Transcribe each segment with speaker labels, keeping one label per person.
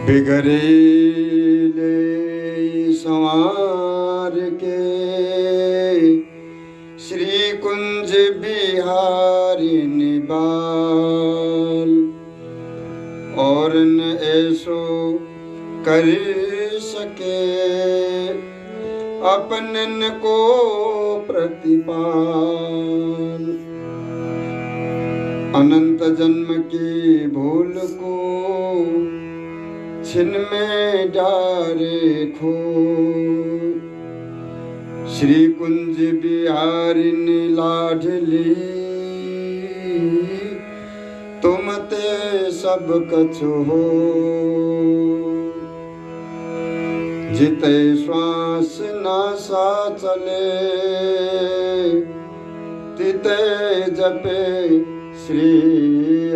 Speaker 1: बिगड़ेले संवार के श्री कुंज बिहारी निबाल और न ऐसो कर सके अपनन को प्रतिपाल। अनंत जन्म की भूल को छिन में डारे खो श्री कुंज बिहारी लाडली तुम ते सब कछु हो। जिते श्वास नासा चले तिते जपे श्री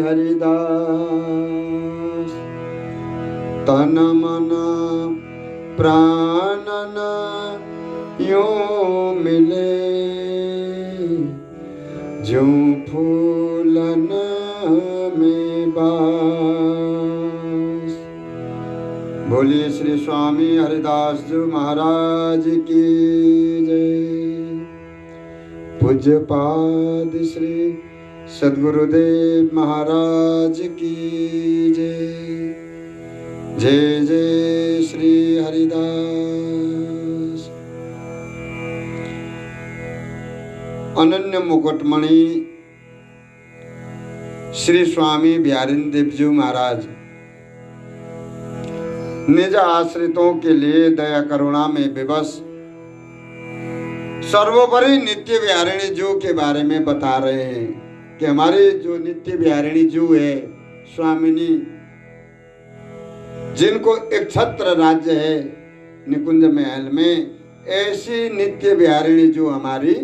Speaker 1: हरिदास। तन मन प्राणन यो मिले जो फूलन में बास। बोलिए श्री स्वामी हरिदास जी महाराज की जय। पूज्य पाद श्री सद्गुरुदेव महाराज की जय। जय जय श्री हरिदास। अनन्य मुकुटमणि श्री स्वामी बिहारीदेव जी महाराज निज आश्रितों के लिए दया करुणा में विवश सर्वोपरि नित्य बिहारिणी जू के बारे में बता रहे हैं कि हमारी जो नित्य बिहारिणी जू है स्वामिनी, जिनको एक छत्र राज्य है निकुंज महल में, ऐसी नित्य बिहारिणी जो हमारी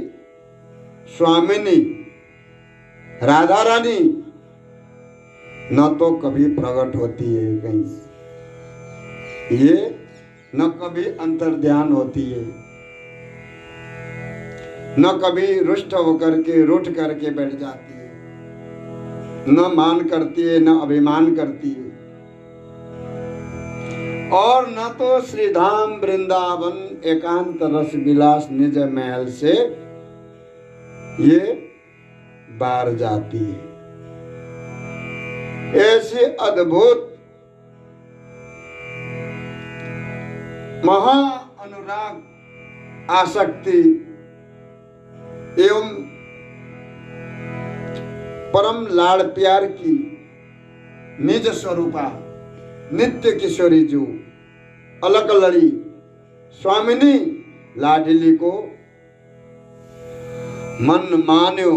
Speaker 1: स्वामिनी राधा रानी न तो कभी प्रकट होती है कहीं, ये न कभी अंतर्ध्यान होती है, न कभी रुष्ट होकर के रूठ करके बैठ जाती है, न मान करती है न अभिमान करती है। और न तो श्रीधाम वृंदावन एकांत रस विलास निज महल से ये बाहर जाती है। ऐसी अद्भुत महा अनुराग आसक्ति एवं परम लाड़ प्यार की निज स्वरूपा नित्य किशोरी जो अलग लड़ी स्वामिनी लाडली को मन मान्यो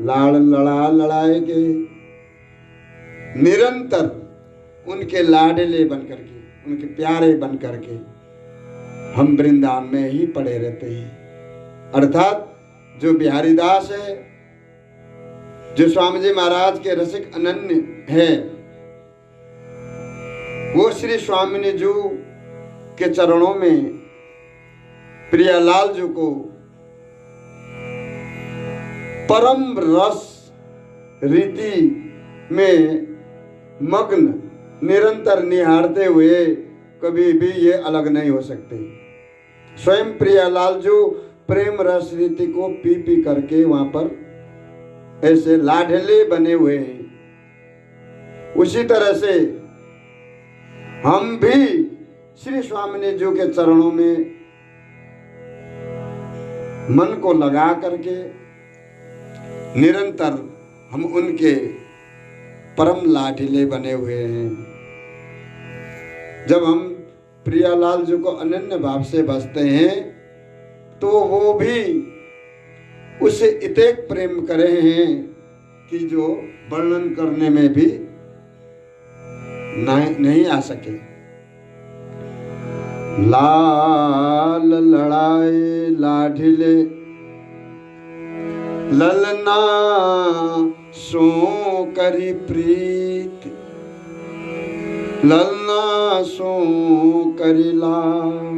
Speaker 1: लाड़ लड़ा लड़ाए के निरंतर उनके लाडले बनकर के उनके प्यारे बनकर के हम वृंदावन में ही पड़े रहते हैं। अर्थात जो बिहारी दास है, जो स्वामी जी महाराज के रसिक अनन्य है, वो श्री स्वामिनी जी के चरणों में प्रियालाल जी को परम रस रीति में मग्न निरंतर निहारते हुए कभी भी ये अलग नहीं हो सकते। स्वयं प्रियालाल जो प्रेम रस रीति को पी पी करके वहां पर ऐसे लाडले बने हुए हैं, उसी तरह से हम भी श्री स्वामिनी जी के चरणों में मन को लगा करके निरंतर हम उनके परम लाडले बने हुए हैं। जब हम प्रियालाल जी को अनन्य भाव से बसते हैं तो वो भी उससे इतने प्रेम करे हैं कि जो वर्णन करने में भी नहीं आ सके। लाल लड़ाए लाढिले ललना सो करी प्रीत ललना सो करी लाड़।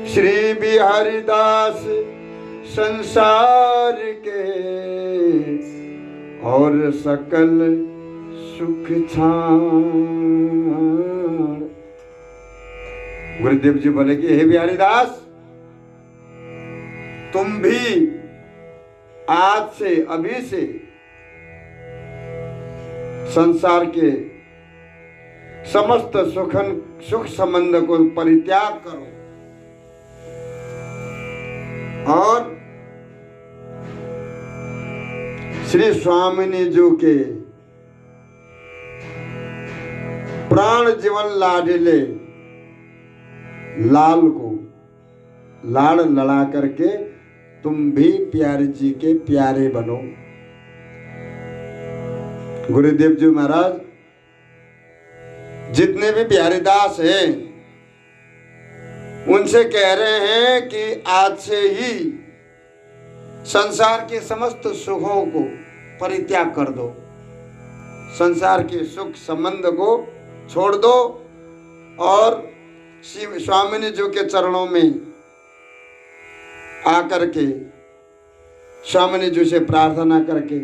Speaker 1: श्री बिहारी दास संसार के और सकल सुख छान। गुरुदेव जी बोले कि हे बिहारी दास, तुम भी आज से, अभी से संसार के समस्त सुख संबंध को परित्याग करो और श्री स्वामिनी जी के प्राण जीवन लाडिले लाल को लाड़ लड़ा करके तुम भी प्यारे जी के प्यारे बनो। गुरुदेव जी महाराज जितने भी प्यारे दास हैं उनसे कह रहे हैं कि आज से ही संसार के समस्त सुखों को परित्याग कर दो, संसार के सुख संबंध को छोड़ दो और स्वामिनी जी के चरणों में आकर के स्वामिनी जी से प्रार्थना करके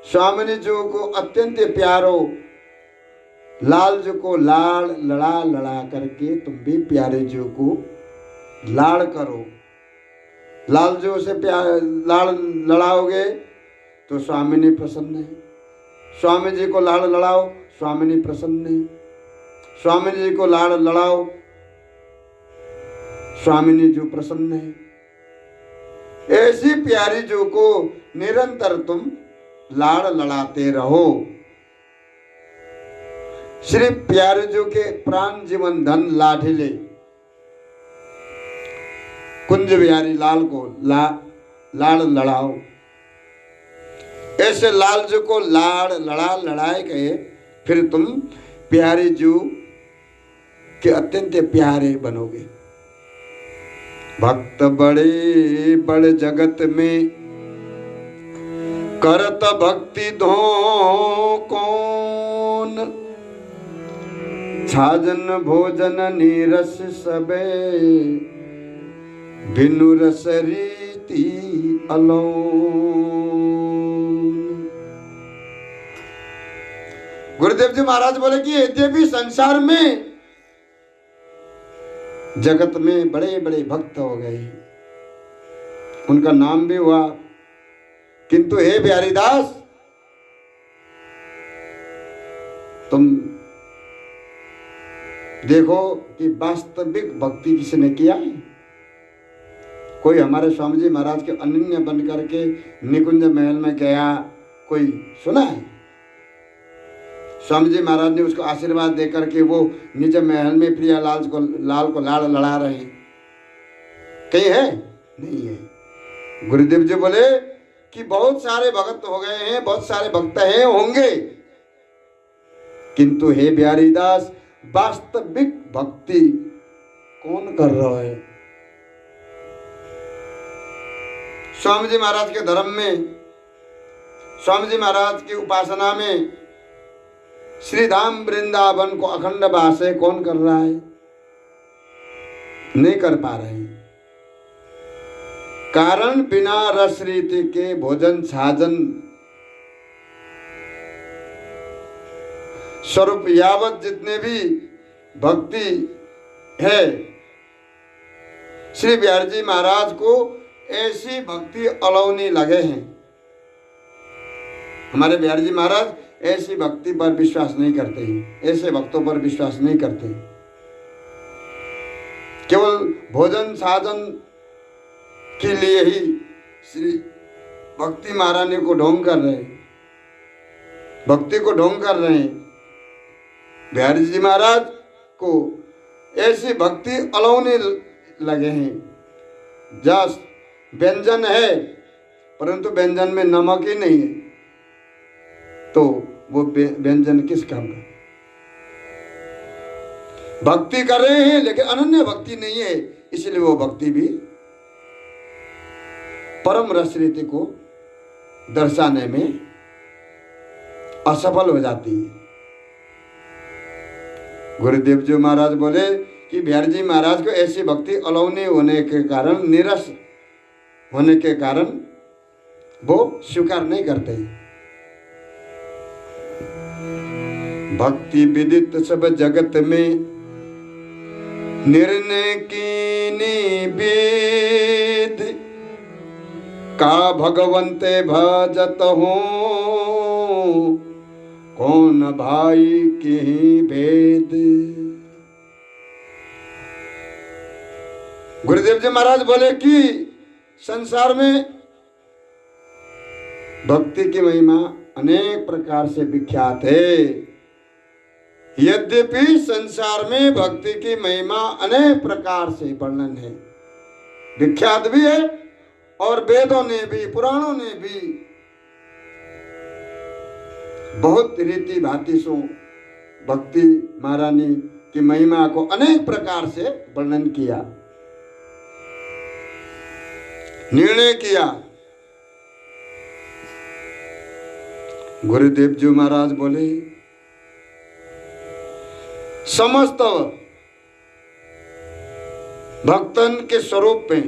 Speaker 1: स्वामिनी जी को अत्यंत प्यारो लाल जी को लाड़ लड़ा करके तुम भी प्यारे जी को लाड़ करो। लाल जी से प्यार लाड़ लड़ाओगे तो स्वामिनी प्रसन्न है, स्वामी जी को लाड़ लड़ाओ स्वामिनी प्रसन्न है, स्वामी जी को लाड़ लड़ाओ स्वामिनी जी प्रसन्न है। ऐसी प्यारी जो को निरंतर तुम लाड़ लड़ाते रहो। श्री प्यारे जो के प्राण जीवन धन लाढिले कुंज बिहारी लाल को लाड़ लड़ाओ। ऐसे लाल जी को लाड़ लड़ाए गए फिर तुम प्यारे जी के अत्यंत प्यारे बनोगे। भक्त बड़े बड़े जगत में करत भक्ति धो कौन, छाजन भोजन नीरस सबे बिनु रस रीति अलोन। गुरुदेव जी महाराज बोले कि यद्यपि संसार में जगत में बड़े बड़े भक्त हो गए, उनका नाम भी हुआ, किंतु हे बिहारी दास तुम देखो कि वास्तविक भक्ति किसने किया है। कोई हमारे स्वामी जी महाराज के अनन्य बन करके निकुंज महल में गया, कोई सुना है? स्वामी जी महाराज ने उसको आशीर्वाद देकर के वो निज महल में प्रिया लाल को लाड़ लड़ा रहे हैं, कहीं है? नहीं है। गुरुदेव जी बोले कि बहुत सारे भक्त हो गए हैं, बहुत सारे भक्त हैं, होंगे, किंतु हे बिहारी दास वास्तविक भक्ति कौन कर रहा है? स्वामी जी महाराज के धर्म में, स्वामी जी महाराज की उपासना में श्री धाम वृंदावन को अखंड वास कौन कर रहा है? नहीं कर पा रहे हैं। कारण बिना रस रीति के भोजन छाजन स्वरूप यावत जितने भी भक्ति है, श्री बिहारी जी महाराज को ऐसी भक्ति अलौनी लगे हैं। हमारे बिहारी जी महाराज ऐसी भक्ति पर विश्वास नहीं करते हैं, ऐसे भक्तों पर विश्वास नहीं करते। केवल भोजन साधन के लिए ही श्री भक्ति महारानी को ढोंग कर रहे हैं, भक्ति को ढोंग कर रहे हैं। बिहारी जी महाराज को ऐसी भक्ति अलौनी लगे हैं। जस व्यंजन है परंतु व्यंजन में नमक ही नहीं है, तो वो व्यंजन किस काम का? भक्ति कर रहे हैं लेकिन अनन्य भक्ति नहीं है, इसलिए वो भक्ति भी परम रस रीति को दर्शाने में असफल हो जाती है। गुरुदेव जी महाराज बोले कि बिहारी जी महाराज को ऐसी भक्ति अलौनी होने के कारण, निरस होने के कारण वो स्वीकार नहीं करते। भक्ति विदित सब जगत में निर्णय कीनी वेद का भगवंते भजत हो, कौन भाई के भेद। गुरुदेव जी महाराज बोले कि संसार में भक्ति की महिमा अनेक प्रकार से विख्यात है। यद्यपि संसार में भक्ति की महिमा अनेक प्रकार से वर्णन है, विख्यात भी है, और वेदों ने भी, पुराणों ने भी बहुत रीति भांति से भक्ति महारानी की महिमा को अनेक प्रकार से वर्णन किया, निर्णय किया। गुरुदेव जी महाराज बोले समस्त भक्तन के स्वरूप में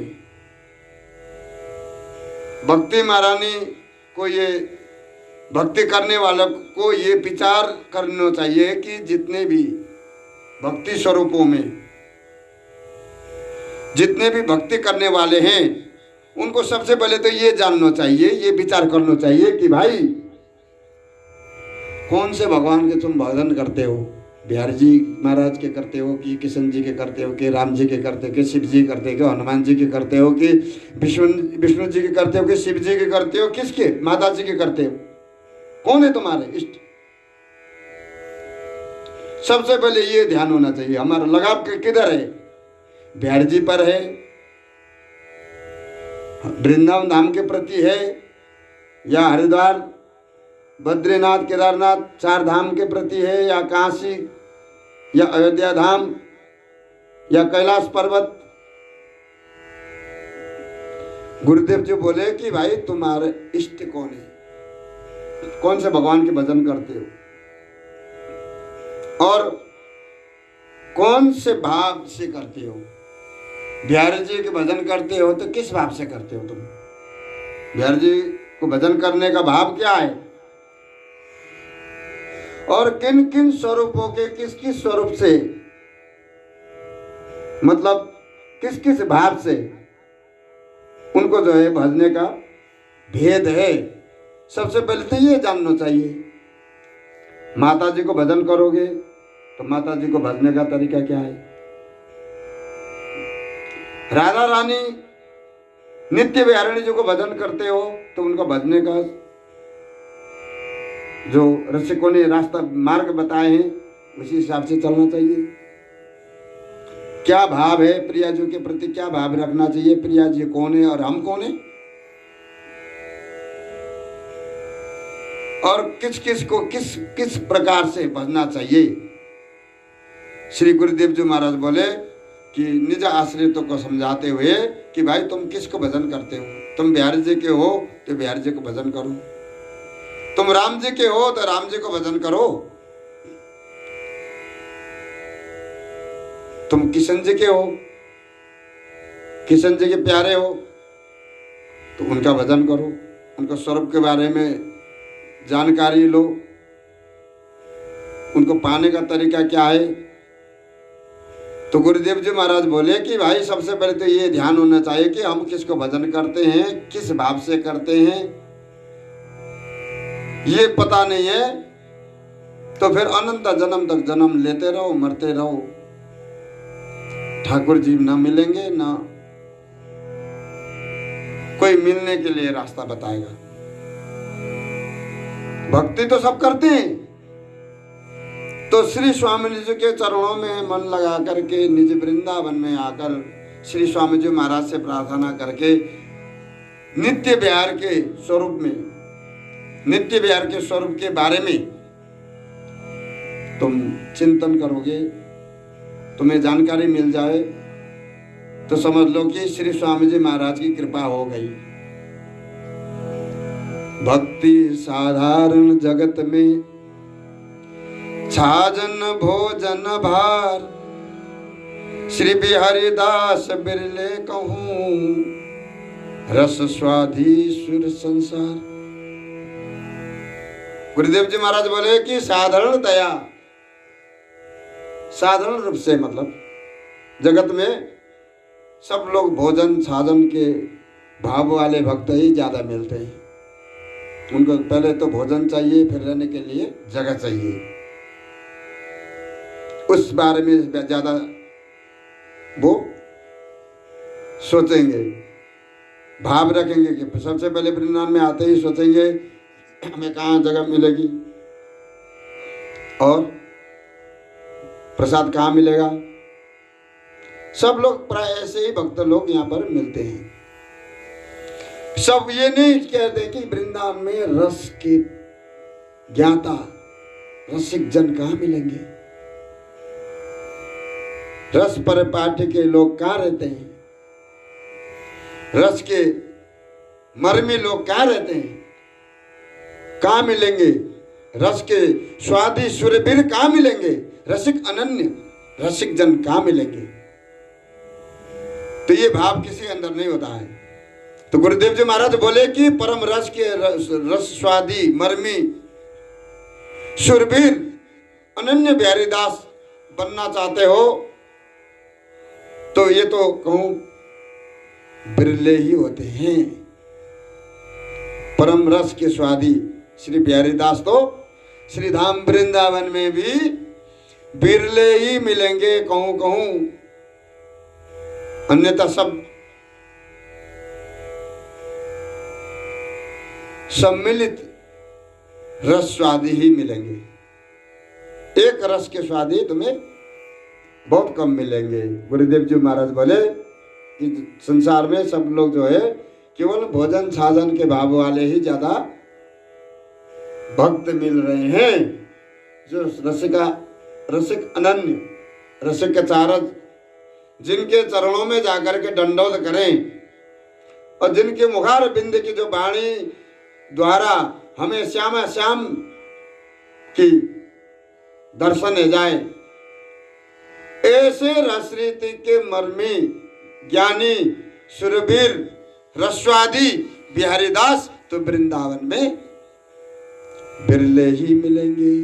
Speaker 1: भक्ति महारानी को, ये भक्ति करने वालों को ये विचार करना चाहिए कि जितने भी भक्ति स्वरूपों में जितने भी भक्ति करने वाले हैं उनको सबसे पहले तो ये जानना चाहिए, ये विचार करना चाहिए कि भाई कौन से भगवान के तुम भजन करते हो। बिहारी जी महाराज के करते हो कि किशन जी के करते हो कि राम जी के करते हो कि शिव जी करते हो, हनुमान जी के करते हो कि विष्णु जी के करते हो कि शिव जी के करते हो, किसके, माता जी के करते हो, कौन है तुम्हारे इष्ट। सबसे पहले ये ध्यान होना चाहिए हमारा लगाव किधर है, बिहारी जी पर है, वृंदावन धाम के प्रति है, या हरिद्वार बद्रीनाथ केदारनाथ चार धाम के प्रति है, या काशी या अयोध्या धाम या कैलाश पर्वत। गुरुदेव जी बोले कि भाई तुम्हारे इष्ट कौन है, कौन से भगवान के भजन करते हो और कौन से भाव से करते हो। बिहारी जी के भजन करते हो तो किस भाव से करते हो तुम, बिहारी जी को भजन करने का भाव क्या है, और किन किन स्वरूपों के किस किस स्वरूप से, मतलब किस किस भाव से उनको जो है भजने का भेद है। सबसे पहले तो ये जानना चाहिए। माता जी को भजन करोगे तो माता जी को भजने का तरीका क्या है। राधा रानी नित्य बिहारिणी जी को भजन करते हो तो उनका भजने का जो रसिकों ने रास्ता मार्ग बताए हैं उसी हिसाब से चलना चाहिए। क्या भाव है प्रिया जी के प्रति, क्या भाव रखना चाहिए, प्रिया जी कौन है और हम कौन है, और किस किस को किस किस प्रकार से भजना चाहिए। श्री गुरुदेव जी महाराज बोले कि निज आश्रितों को समझाते हुए कि भाई तुम किसको भजन करते हो। तुम बिहारी जी के हो तो बिहारी जी को भजन करो, तुम राम जी के हो तो राम जी को भजन करो, तुम किशन जी के हो, किशन जी के प्यारे हो तो उनका भजन करो, उनका स्वरूप के बारे में जानकारी लो, उनको पाने का तरीका क्या है। तो गुरुदेव जी महाराज बोले कि भाई सबसे पहले तो ये ध्यान होना चाहिए कि हम किसको भजन करते हैं, किस भाव से करते हैं। ये पता नहीं है तो फिर अनंत जन्म तक जन्म लेते रहो, मरते रहो, ठाकुर जी ना मिलेंगे, ना कोई मिलने के लिए रास्ता बताएगा। भक्ति तो सब करते हैं, तो श्री स्वामी जी के चरणों में मन लगा करके निज वृंदावन में आकर श्री स्वामी जी महाराज से प्रार्थना करके नित्य विहार के स्वरूप में, नित्य विहार के स्वरूप के बारे में तुम चिंतन करोगे, तुम्हें जानकारी मिल जाए तो समझ लो कि श्री स्वामी जी महाराज की कृपा हो गई। भक्ति साधारण जगत में छाजन भोजन भार, श्री बिहारी दास बिरले कहूं रस स्वाधीश्वर संसार। गुरुदेव जी महाराज बोले कि साधारणतया, साधारण रूप से मतलब जगत में सब लोग भोजन साधन के भाव वाले भक्त ही ज्यादा मिलते हैं। उनको पहले तो भोजन चाहिए, फिर रहने के लिए जगह चाहिए। उस बारे में ज्यादा वो सोचेंगे, भाव रखेंगे कि सबसे पहले वृंदावन में आते ही सोचेंगे हमें कहाँ जगह मिलेगी और प्रसाद कहाँ मिलेगा। सब लोग प्राय ऐसे ही भक्त लोग यहाँ पर मिलते हैं। सब ये नहीं कहते कि वृंदावन में रस के ज्ञाता रसिक जन कहाँ मिलेंगे, रस परिपाटी के लोग कहाँ रहते हैं, रस के मर्मी लोग कहाँ रहते हैं, कहाँ मिलेंगे, रस के स्वादी सुरवीर कहाँ मिलेंगे, रसिक अनन्य रसिक जन कहाँ मिलेंगे। तो ये भाव किसी के अंदर नहीं होता है। तो गुरुदेव जी महाराज बोले कि परम रस के रस स्वादी मर्मी सुरवीर अनन्य बिहारी दास बनना चाहते हो तो ये तो कहूं बिरले ही होते हैं। परम रस के स्वादी श्री बिहारी दास तो श्री धाम वृंदावन में भी बिरले ही मिलेंगे, कहूं कहूं, अन्यथा सब सम्मिलित रस स्वादी ही मिलेंगे। एक रस के स्वादी तुम्हें बहुत कम मिलेंगे। गुरुदेव जी महाराज बोले कि संसार में सब लोग जो है केवल भोजन साधन के भाव वाले ही ज्यादा भक्त मिल रहे हैं। जो रसिक अनन्य रसिक चारज जिनके चरणों में जाकर के दंडोत करें और जिनके मुखार बिंद की जो वाणी द्वारा हमें श्यामा श्याम की दर्शन हो जाए, ऐसे रसरीति के मर्मी ज्ञानी सुरवीर रसवादी बिहारी दास तो वृंदावन में बिरले ही मिलेंगे।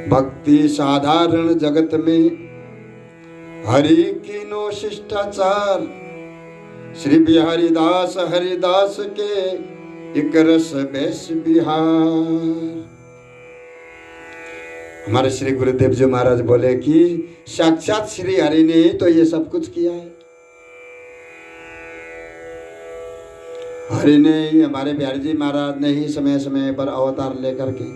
Speaker 1: भक्ति साधारण जगत में हरि की नो शिष्टाचार, श्री बिहारी दास हरिदास के एक रस बेस बिहार। हमारे श्री गुरुदेव जी महाराज बोले कि साक्षात श्री हरि ने ही तो ये सब कुछ किया है। हरि ने ही, हमारे बिहारी जी महाराज ने ही समय समय पर अवतार लेकर के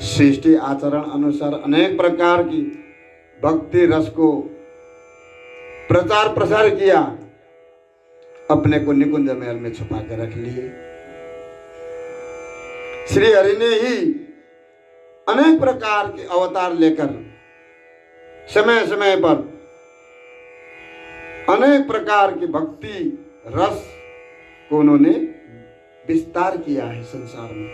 Speaker 1: सृष्टि आचरण अनुसार अनेक प्रकार की भक्ति रस को प्रचार प्रसार किया, अपने को निकुंज महल में छुपा कर रख लिए। श्री हरि ने ही अनेक प्रकार के अवतार लेकर समय समय पर अनेक प्रकार की भक्ति रस को उन्होंने विस्तार किया है संसार में।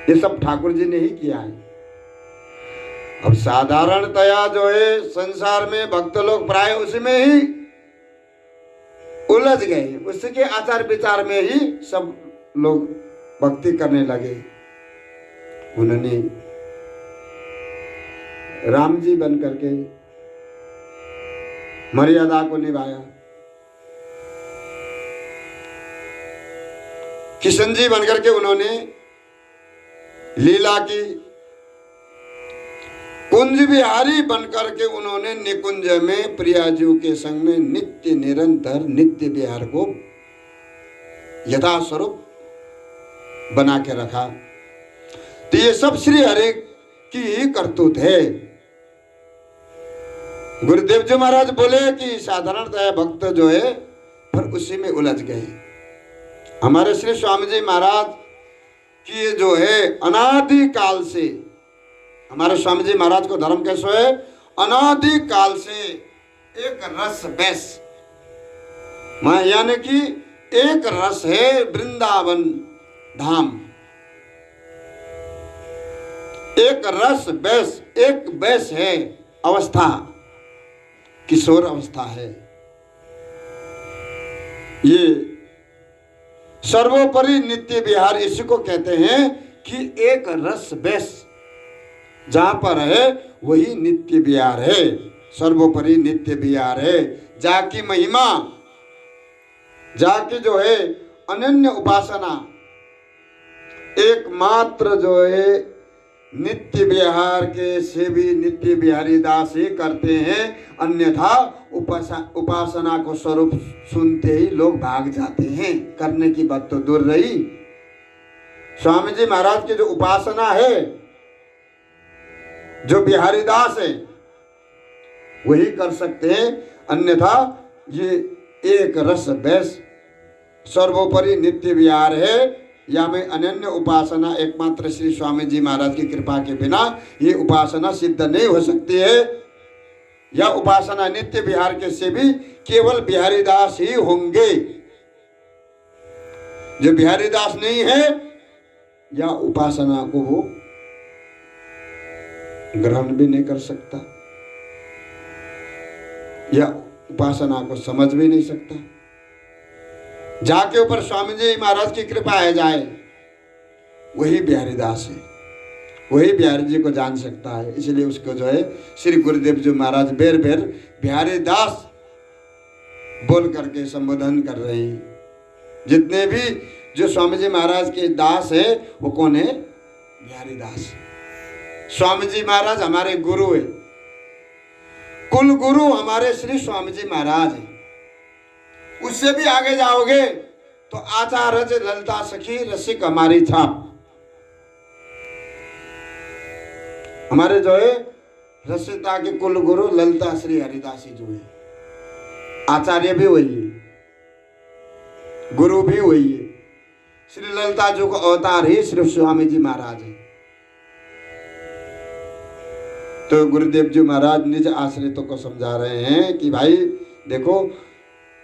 Speaker 1: ये सब ठाकुर जी ने ही किया है। अब साधारणतया जो है संसार में भक्त लोग प्राय उसमें ही उलझ गए, उसके आचार विचार में ही सब लोग भक्ति करने लगे। उन्होंने राम जी बन करके मर्यादा को निभाया, किशन जी बनकर के उन्होंने लीला की, कुंज बिहारी बनकर के उन्होंने निकुंज में प्रियाजू के संग में नित्य निरंतर नित्य बिहार को यथास्वरूप बना के रखा। तो ये सब श्री हरि की ही करतूत है। गुरुदेव जी महाराज बोले कि साधारणतः भक्त जो है फिर उसी में उलझ गए। हमारे श्री स्वामी जी महाराज की जो है अनादि काल से, हमारे स्वामी जी महाराज को धर्म कैसे है, अनादि काल से एक रस बेस, यानी कि एक रस है वृंदावन धाम, एक रस बेस, एक बेस है अवस्था, किशोर अवस्था है। ये सर्वोपरि नित्य विहार इसी को कहते हैं कि एक रस बेस, जहाँ पर है वही नित्य विहार है, सर्वोपरि नित्य विहार है। जाकी महिमा, जाकी जो है अनन्य उपासना, एकमात्र जो है नित्य विहार के से भी नित्य बिहारी दास ही करते हैं, अन्यथा उपासना को स्वरूप सुनते ही लोग भाग जाते हैं। करने की बात तो दूर रही, स्वामी जी महाराज की जो उपासना है, जो बिहारी दास है वही कर सकते हैं, अन्यथा ये एक रस वैस सर्वोपरि नित्य विहार है, या में अनन्य उपासना एकमात्र श्री स्वामी जी महाराज की कृपा के बिना ये उपासना सिद्ध नहीं हो सकती है। या उपासना नित्य विहार के से भी केवल बिहारी दास ही होंगे। जो बिहारी दास नहीं है या उपासना को वो ग्रहण भी नहीं कर सकता, या उपासना को समझ भी नहीं सकता। जाके ऊपर स्वामी जी महाराज की कृपा है जाए, वही बिहारी दास है, वही बिहारी जी को जान सकता है। इसलिए उसको जो है श्री गुरुदेव जी महाराज बेर बेर बिहारी दास बोल करके संबोधन कर रहे हैं। जितने भी जो स्वामी जी महाराज के दास है वो कौन है? बिहारी दास। स्वामी जी महाराज हमारे गुरु है, कुल गुरु हमारे श्री स्वामी जी महाराज है। उससे भी आगे जाओगे तो आचार्य ललिता सखी रसिक हमारी छाप, हमारे जो है रसिकता के कुल गुरु ललिता श्री हरिदासी जो है, आचार्य भी वही है, गुरु भी वही है। श्री ललिता जी को अवतार ही श्री स्वामी जी महाराज है। तो गुरुदेव जी महाराज निज आश्रितों को समझा रहे हैं कि भाई देखो,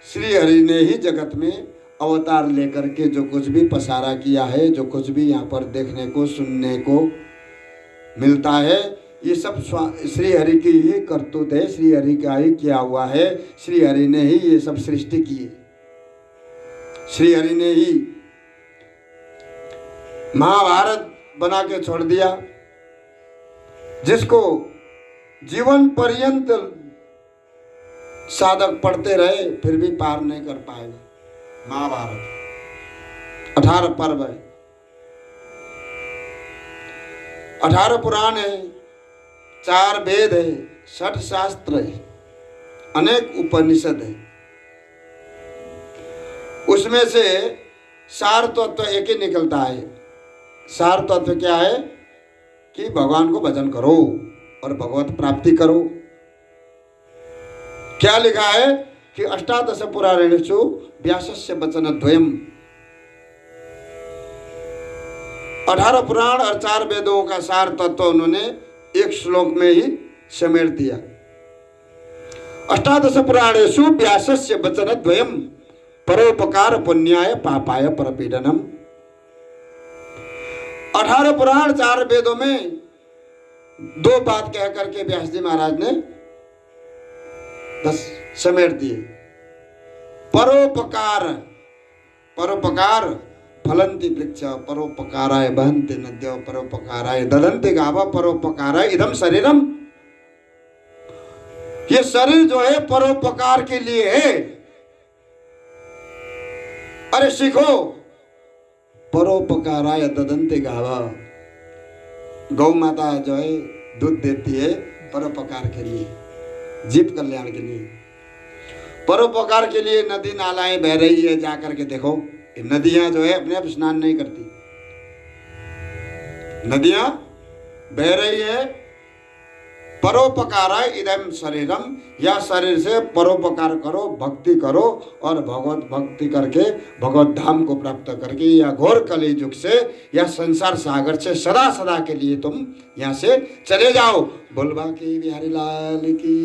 Speaker 1: श्री हरि ने ही जगत में अवतार लेकर के जो कुछ भी पसारा किया है, जो कुछ भी यहाँ पर देखने को सुनने को मिलता है, ये सब श्री हरि की ही करतूत है, श्री हरि का ही किया हुआ है। श्री हरि ने ही ये सब सृष्टि की है, श्री हरि ने ही महाभारत बना के छोड़ दिया, जिसको जीवन पर्यंत साधक पढ़ते रहे फिर भी पार नहीं कर पाएगा। महाभारत 18 पर्व है, 18 पुराण है, 4 वेद है, 60 शास्त्र है, अनेक उपनिषद है। उसमें से सार तत्व एक ही निकलता है। सार तत्व क्या है? कि भगवान को भजन करो और भगवत प्राप्ति करो। क्या लिखा है? कि अष्टादश पुराणेषु व्यासस्य वचनद्वयम्, 18 पुराण और 4 वेदों का सार तत्व उन्होंने एक श्लोक में ही समेट दिया। अष्टादश पुराणेषु व्यासस्य वचनद्वयम् परोपकार पुण्याय पापाय परपीडनम। 18 पुराण 4 वेदों में 2 बात कह करके व्यास जी महाराज ने बस समेट दिए। परोपकार, परोपकार फलंति वृक्ष, परोपकाराय बहन्ति नद्यो, परोपकाराय दलन्ति गावः, परोपकाराय इदं शरीरम। ये शरीर जो है परोपकार के लिए है। अरे सीखो, परोपकाराय ददन्ति गावः। गौ माता जो है दूध देती है परोपकार के लिए, जीव कल्याण के लिए। परोपकार के लिए नदी नालाएं बह रही है, जाकर के देखो, नदियां जो है अपने आप स्नान नहीं करती, नदियां बह रही है। परोपकाराय इदं शरीरम, या शरीर से परोपकार करो, भक्ति करो, और भगवत भक्ति करके भगवत धाम को प्राप्त करके या घोर कली युग से या संसार सागर से सदा सदा के लिए तुम यहाँ से चले जाओ। बोल बाकी बिहारी लाल की।